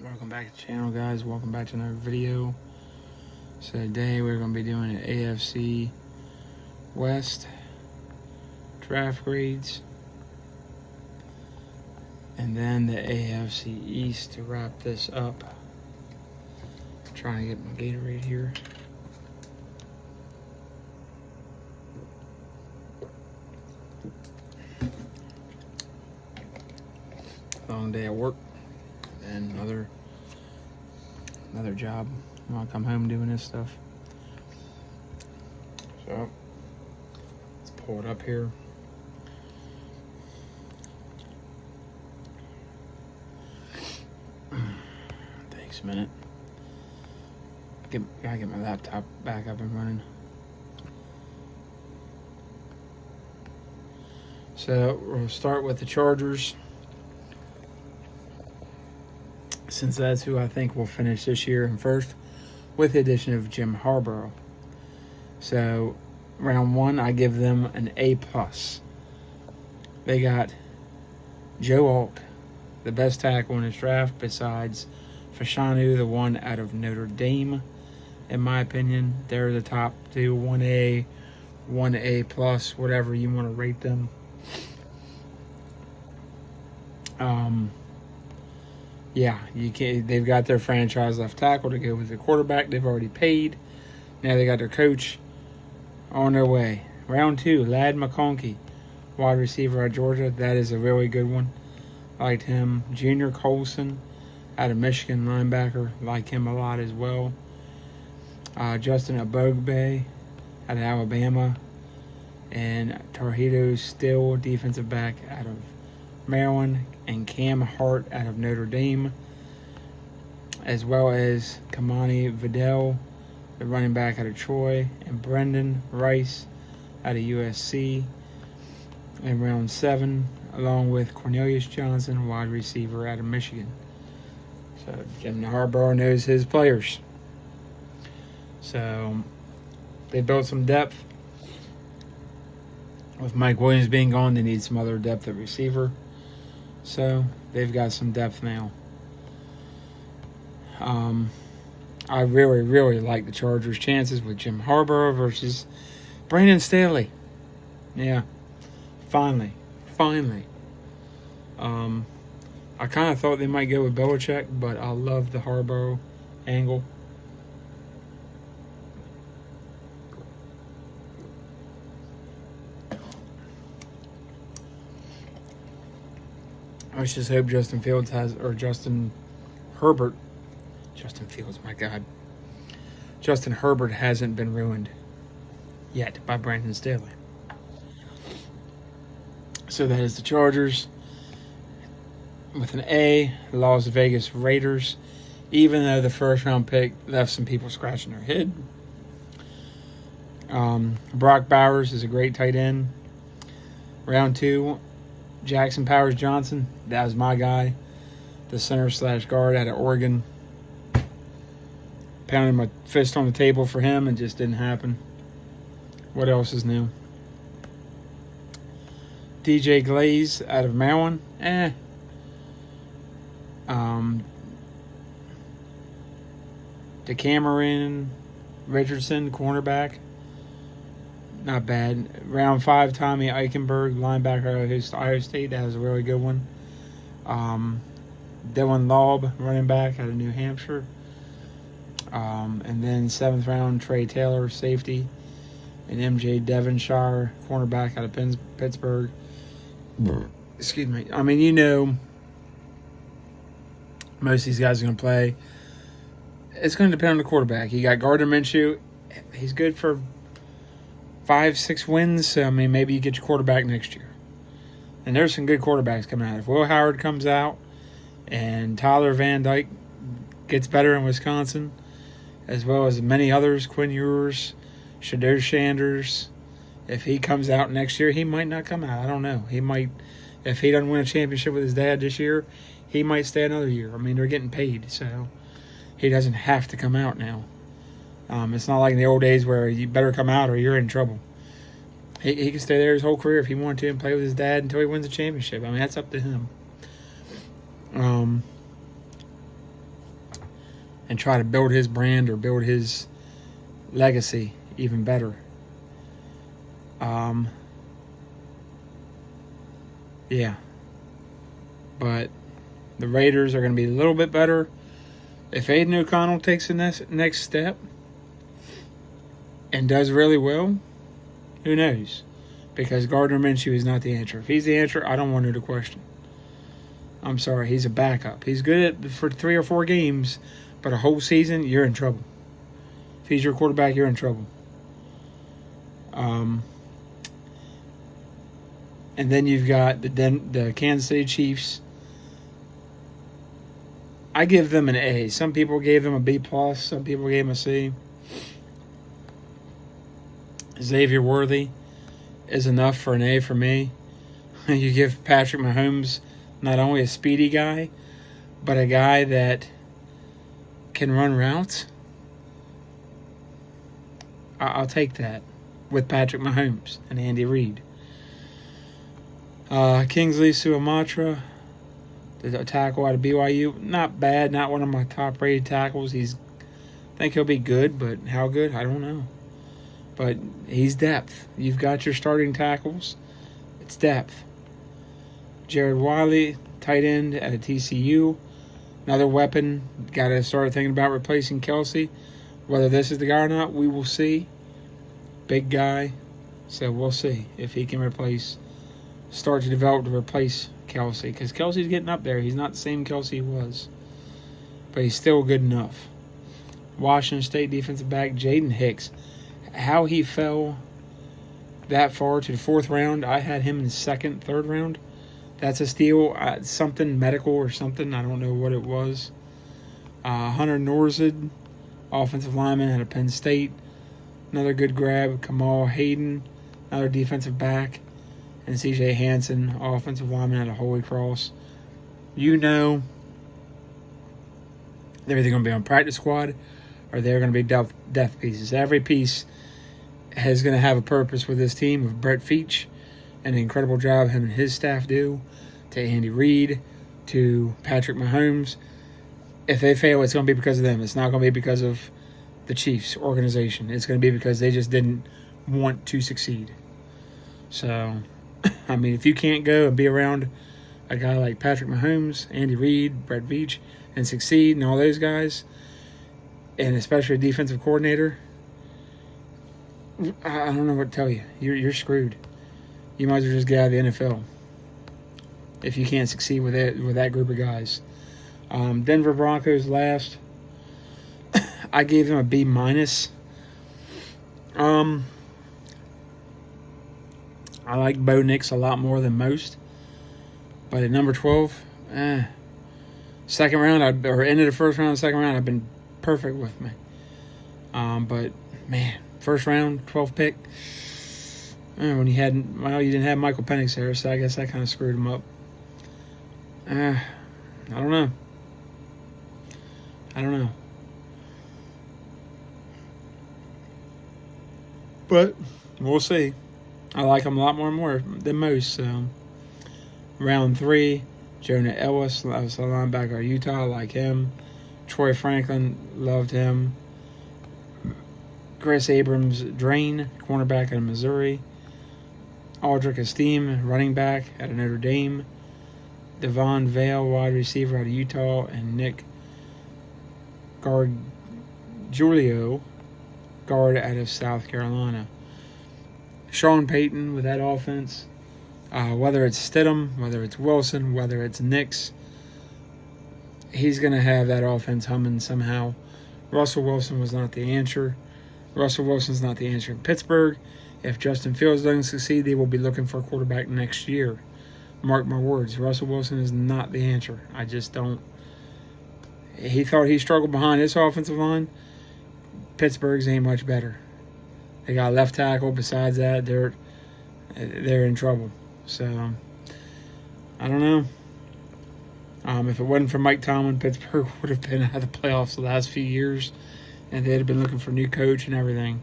Welcome back to the channel, guys. Welcome back to another video. So today we're going to be doing an AFC West draft grades and then the AFC East to wrap this up. I'm trying to get my Gatorade here. Long day at work and another job. I'll come home doing this stuff. So let's pull it up here. Takes a minute. Gotta get my laptop back up and running. So we'll start with the Chargers, since that's who I think will finish this year in first, with the addition of Jim Harbaugh. So round one, I give them an A+. They got Joe Alt, the best tackle in this draft besides Fashanu, the one out of Notre Dame. In my opinion, they're the top two, 1A, 1A+, whatever you want to rate them. Yeah, you can't. They've got their franchise left tackle to go with the quarterback they've already paid. Now they got their coach on their way. Round two, Ladd McConkey, wide receiver at Georgia. That is a really good one. Liked him. Junior Colson out of Michigan, linebacker. Like him a lot as well. Justin Abogbe out of Alabama. And Tarjito Still, defensive back out of Maryland, and Cam Hart out of Notre Dame, as well as Kamani Vidal, the running back out of Troy, and Brendan Rice out of USC in round 7, along with Cornelius Johnson, wide receiver out of Michigan. So Jim Harbaugh knows his players. So they built some depth. With Mike Williams being gone, they need some other depth at receiver. So they've got some depth now. I really, really like the Chargers' chances with Jim Harbaugh versus Brandon Staley. Yeah, finally. I kind of thought they might go with Belichick, but I love the Harbaugh angle. Let's just hope Justin Herbert hasn't been ruined yet by Brandon Staley. So that is the Chargers. With an A, Las Vegas Raiders, even though the first round pick left some people scratching their head. Brock Bowers is a great tight end. Round 2, Jackson Powers Johnson, that was my guy. The center/guard out of Oregon. Pounded my fist on the table for him and just didn't happen. What else is new? DJ Glaze out of Maryland. DeCameron Richardson, cornerback. Not bad. Round 5, Tommy Eichenberg, linebacker out of Ohio State. That was a really good one. Dylan Laub, running back out of New Hampshire. And then 7th round, Trey Taylor, safety. And MJ Devonshire, cornerback out of Pittsburgh. Excuse me. I mean, you know, most of these guys are going to play. It's going to depend on the quarterback. You got Gardner Minshew. He's good for 5-6 wins. So, I mean, maybe you get your quarterback next year. And there's some good quarterbacks coming out. If Will Howard comes out and Tyler Van Dyke gets better in Wisconsin, as well as many others, Quinn Ewers, Shedeur Sanders, if he comes out next year, he might not come out. I don't know. He might, if he doesn't win a championship with his dad this year, he might stay another year. I mean, they're getting paid, so he doesn't have to come out now. It's not like in the old days where you better come out or you're in trouble. He can stay there his whole career if he wanted to and play with his dad until he wins a championship. I mean, that's up to him. and try to build his brand or build his legacy even better. Yeah. But the Raiders are going to be a little bit better. If Aiden O'Connell takes the next step and does really well, who knows? Because Gardner Minshew is not the answer. If he's the answer, I don't want to question. I'm sorry, he's a backup. He's good for 3 or 4 games, but a whole season, you're in trouble. If he's your quarterback, you're in trouble. And then you've got the Kansas City Chiefs. I give them an A. Some people gave them a B+. Some people gave them a C. Xavier Worthy is enough for an A for me. You give Patrick Mahomes not only a speedy guy, but a guy that can run routes. I'll take that with Patrick Mahomes and Andy Reid. Kingsley Suamatra, the tackle out of BYU, not bad, not one of my top-rated tackles. I think he'll be good, but how good, I don't know. But he's depth. You've got your starting tackles. It's depth. Jared Wiley, tight end at a TCU, another weapon. Got to start thinking about replacing Kelsey. Whether this is the guy or not, we will see. Big guy, so we'll see if he can start to develop to replace Kelsey, because Kelsey's getting up there. He's not the same Kelsey he was, but he's still good enough. Washington State defensive back Jaden Hicks, how he fell that far to the 4th round. I had him in the 2nd, 3rd round. That's a steal. Something medical or something. I don't know what it was. Hunter Norzid, offensive lineman out of Penn State. Another good grab. Kamal Hayden, another defensive back. And C.J. Hansen, offensive lineman out of Holy Cross. You know they're either going to be on practice squad or they're going to be depth pieces. Every piece is going to have a purpose with this team, with Brett Veach and the incredible job him and his staff do, to Andy Reid, to Patrick Mahomes. If they fail, it's going to be because of them. It's not going to be because of the Chiefs organization. It's going to be because they just didn't want to succeed. So, I mean, if you can't go and be around a guy like Patrick Mahomes, Andy Reid, Brett Veach, and succeed, and all those guys, and especially a defensive coordinator, I don't know what to tell you. You're screwed. You might as well just get out of the NFL if you can't succeed with that group of guys. Denver Broncos last. I gave them a B-. I like Bo Nix a lot more than most. But at number 12, second round, or end of the 1st round, 2nd round, I've been perfect with me. But, man, 1st round, 12th pick. When you didn't have Michael Penix there, so I guess that kind of screwed him up. I don't know. But we'll see. I like him a lot more than most. So, round 3, Jonah Ellis, that was a linebacker at Utah. I like him. Troy Franklin, loved him. Chris Abrams-Drain, cornerback out of Missouri. Aldrich Esteem, running back out of Notre Dame. Devon Vale, wide receiver out of Utah. And Nick Gargiulo, guard out of South Carolina. Sean Payton with that offense. Whether it's Stidham, whether it's Wilson, whether it's Nix, he's going to have that offense humming somehow. Russell Wilson was not the answer. Russell Wilson's not the answer in Pittsburgh. If Justin Fields doesn't succeed, they will be looking for a quarterback next year. Mark my words. Russell Wilson is not the answer. I just don't. He thought he struggled behind his offensive line. Pittsburgh's ain't much better. They got a left tackle. Besides that, they're in trouble. So, I don't know. If it wasn't for Mike Tomlin, Pittsburgh would have been out of the playoffs the last few years, and they'd have been looking for a new coach and everything.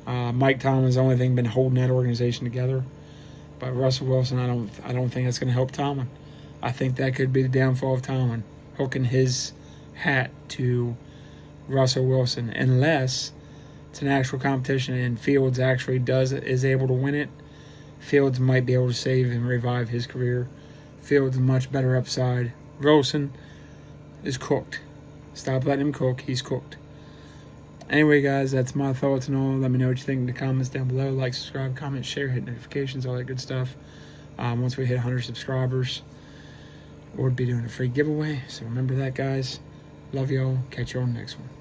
Mike Tomlin's the only thing been holding that organization together. But Russell Wilson, I don't think that's going to help Tomlin. I think that could be the downfall of Tomlin, hooking his hat to Russell Wilson, unless it's an actual competition and Fields actually is able to win it. Fields might be able to save and revive his career. Fields much better upside. Wilson is cooked. Stop letting him cook. He's cooked. Anyway, guys, that's my thoughts and all. Let me know what you think in the comments down below. Like, subscribe, comment, share, hit notifications, all that good stuff. Once we hit 100 subscribers, we'll be doing a free giveaway. So remember that, guys. Love y'all. Catch you on the next one.